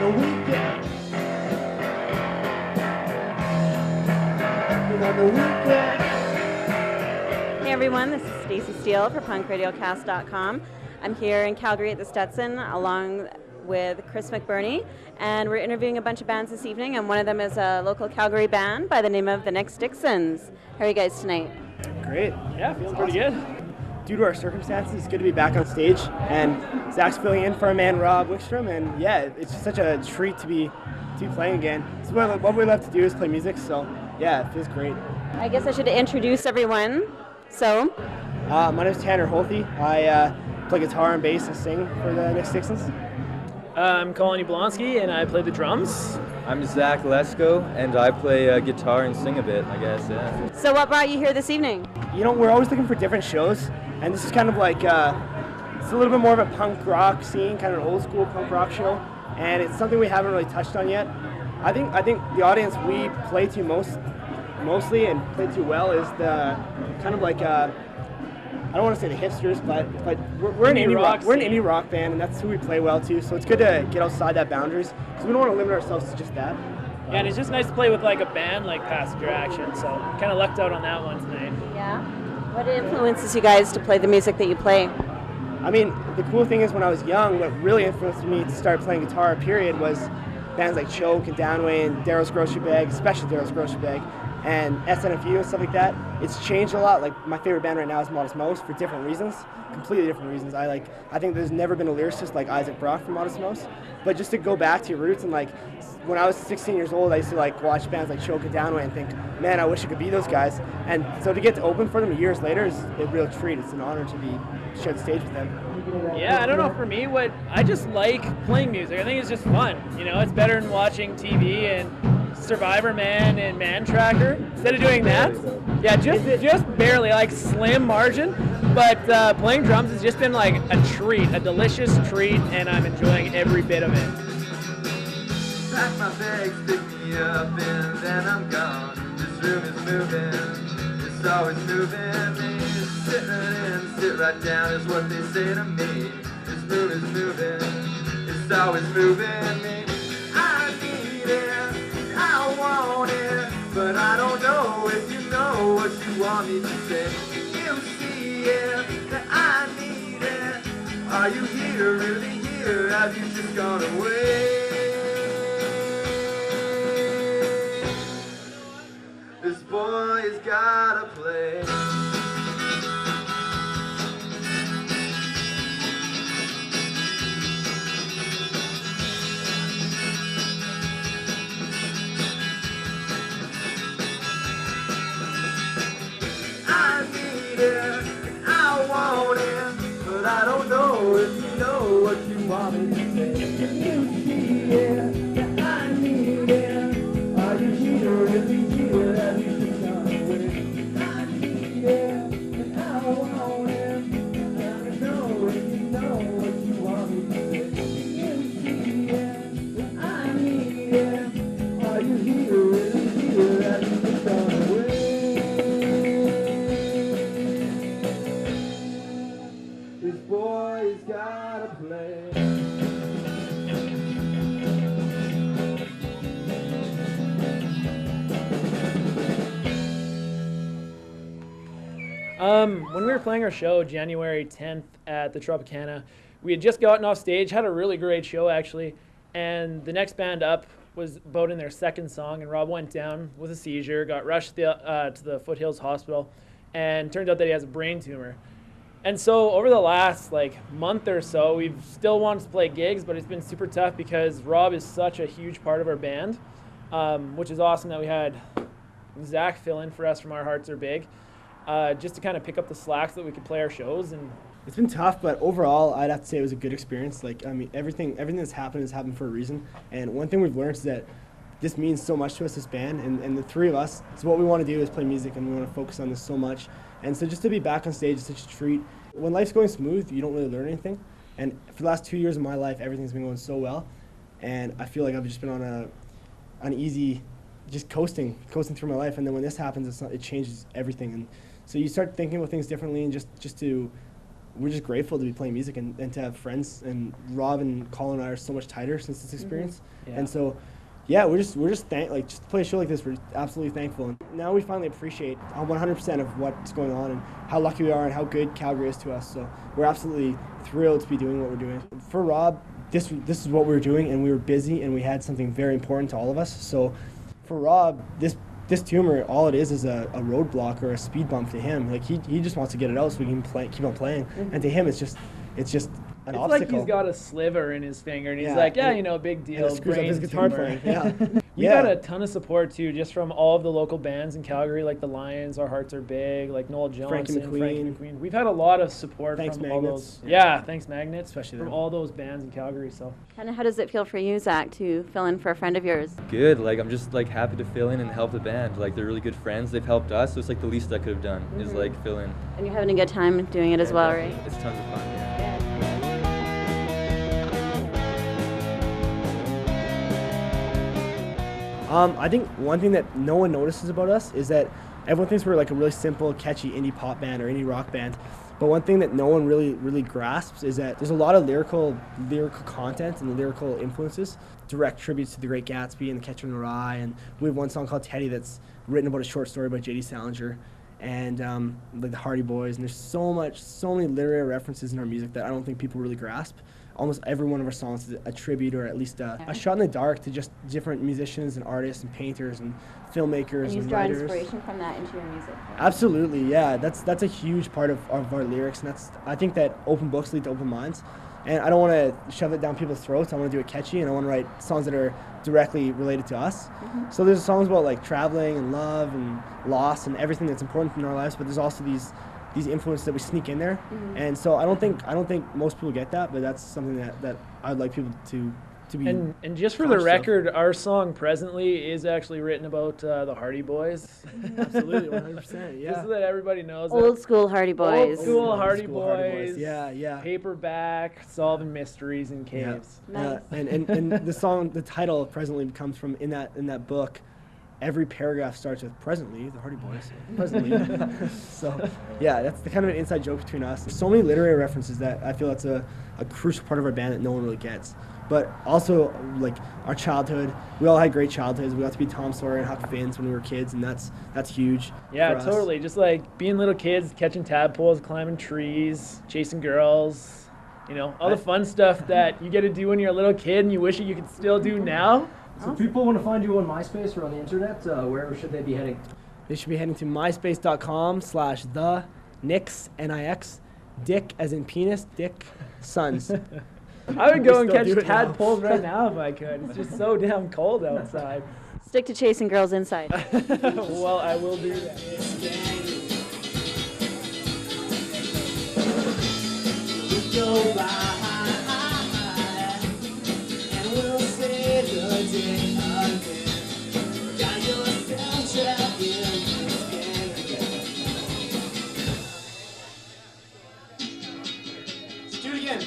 the weekend. On the weekend. Hey everyone, this is Stacey Steele for punkradiocast.com. I'm here in Calgary at the Stetson along with Chris McBurney, and we're interviewing a bunch of bands this evening, and one of them is a local Calgary band by the name of the Nix Dicksons. How are you guys tonight? Great. Yeah, feeling pretty good. Due to our circumstances, it's good to be back on stage, and Zach's filling in for our man Rob Wickstrom, and yeah, it's just such a treat to be playing again. So what we love to do is play music, so yeah, it feels great. I guess I should introduce everyone. So, my name is Tanner Holthe. I play guitar and bass and sing for the Nix Dicksons. I'm Colin Yablonsky, and I play the drums. I'm Zach Lesko, and I play guitar and sing a bit, I guess, yeah. So what brought you here this evening? You know, we're always looking for different shows, and this is kind of like, it's a little bit more of a punk rock scene, kind of an old school punk rock show, and it's something we haven't really touched on yet. I think the audience we play to mostly and play to well is the kind of like, I don't want to say the hipsters, but we're an indie rock band, and that's who we play well to. So it's good to get outside that boundaries, because we don't want to limit ourselves to just that. Yeah, and it's just nice to play with like a band like Passenger Action. So kind of lucked out on that one tonight. Yeah. What influences you guys to play the music that you play? I mean, the cool thing is when I was young, what really influenced me to start playing guitar, period, was bands like Choke and Downway and Daryl's Grocery Bag, especially Daryl's Grocery Bag, and SNFU and stuff like that. It's changed a lot. Like, my favorite band right now is Modest Mouse for different reasons, completely different reasons. I think there's never been a lyricist like Isaac Brock from Modest Mouse. But just to go back to your roots, and like when I was 16 years old, I used to like watch bands like Choke and Downway and think, man, I wish I could be those guys. And so to get to open for them years later is a real treat. It's an honor to share the stage with them. Yeah, I don't know, for me, I just like playing music. I think it's just fun. You know, it's better than watching TV and Survivor Man and Man Tracker. Instead of doing that, yeah, just barely, like slim margin. But playing drums has just been like a treat, a delicious treat, and I'm enjoying every bit of it. Pack my bags, pick me up, and then I'm gone. This room is moving, it's always moving me. Sit right in, sit right down is what they say to me. This room is moving, it's always moving me. I need it, I want it, but I don't know if you know what you want me to say. You see it, that I need it. Are you here, really here? Have you just gone away? This boy's gotta play. I need it, I want it, but I don't know if you know what you want me to say. You see it, that I need it. Are you here, really here? Have you just gone away? I need it, and I want it. I don't know if you know what you want me to say. You see it, that I need it. Are you here, really here? Have you just gone away? This boy's gotta play. When we were playing our show January 10th at the Tropicana, we had just gotten off stage, had a really great show actually, and the next band up was about in their second song, and Rob went down with a seizure, got rushed to the Foothills Hospital, and turned out that he has a brain tumor. And so over the last month or so, we've still wanted to play gigs, but it's been super tough because Rob is such a huge part of our band, which is awesome that we had Zach fill in for us from Our Hearts Are Big, just to kind of pick up the slack so that we could play our shows. And it's been tough, but overall, I'd have to say it was a good experience. Everything that's happened has happened for a reason. And one thing we've learned is that this means so much to us, this band, and the three of us. So what we want to do is play music, and we want to focus on this so much. And so just to be back on stage is such a treat. When life's going smooth, you don't really learn anything. And for the last 2 years of my life, everything's been going so well. And I feel like I've just been on an easy, just coasting through my life. And then when this happens, it changes everything. And so you start thinking about things differently, and just to we're just grateful to be playing music and to have friends. And Rob and Colin and I are so much tighter since this experience. Yeah. And so, yeah, we're just just to play a show like this, we're absolutely thankful. And now we finally appreciate 100% of what's going on and how lucky we are and how good Calgary is to us. So we're absolutely thrilled to be doing what we're doing. For Rob, this is what we were doing, and we were busy, and we had something very important to all of us. So for Rob, this tumor, all it is a roadblock or a speed bump to him. Like he just wants to get it out so we can keep on playing. And to him, it's just an obstacle. It's like he's got a sliver in his finger, and he's like, big deal. And it screws up his guitar playing. Yeah. We got a ton of support too, just from all of the local bands in Calgary, like the Lions, Our Hearts Are Big, like Noel Johnson, Frankie McQueen. We've had a lot of support from Magnets. all those. Thanks Magnets, especially from all those bands in Calgary. So, Kind of, how does it feel for you, Zach, to fill in for a friend of yours? Good. Like, I'm just like happy to fill in and help the band. Like, they're really good friends. They've helped us, so it's like the least I could have done is like fill in. And you're having a good time doing it as well, right? It's tons of fun. Yeah. I think one thing that no one notices about us is that everyone thinks we're like a really simple, catchy indie pop band or indie rock band. But one thing that no one really grasps is that there's a lot of lyrical content and lyrical influences, direct tributes to The Great Gatsby and The Catcher in the Rye. And we have one song called Teddy that's written about a short story by J.D. Salinger and like the Hardy Boys. And there's so many literary references in our music that I don't think people really grasp. Almost every one of our songs is a tribute or at least a shot in the dark to just different musicians and artists and painters and filmmakers And you and draw writers. inspiration from that into your music. Absolutely, yeah. That's a huge part of our lyrics, and I think that open books lead to open minds. And I don't want to shove it down people's throats. I want to do it catchy, and I want to write songs that are directly related to us. So there's songs about like traveling and love and loss and everything that's important in our lives, but there's also these influences that we sneak in there. And so I don't think most people get that, but that's something that I'd like people to be. And just for the record, our song Presently is actually written about the Hardy Boys. Absolutely, 100%. Yeah. Just so that everybody knows. Old school Hardy Boys. Old school Hardy Boys. Yeah. Paperback, solving mysteries in caves. Nice. And the title Presently comes from in that book. Every paragraph starts with presently, the Hardy Boys. Presently. So, yeah, that's the kind of an inside joke between us. There's so many literary references that I feel that's a crucial part of our band that no one really gets. But also, like, our childhood. We all had great childhoods. We got to be Tom Sawyer and Huck Finns when we were kids, and that's huge. Yeah, for us. totally. Just like being little kids, catching tadpoles, climbing trees, chasing girls. You know, all the fun stuff that you get to do when you're a little kid and you wish you could still do now. So if people want to find you on MySpace or on the internet, where should they be heading? They should be heading to myspace.com/the Nix, Nix, Dick as in penis, Dick, Sons. I would go and still catch do it now. tadpoles right now if I could. It's just so damn cold outside. Stick to chasing girls inside. Well, I will do that. Go by, and we'll save the day again. Got yourself trapped in this game again. Let's do it again.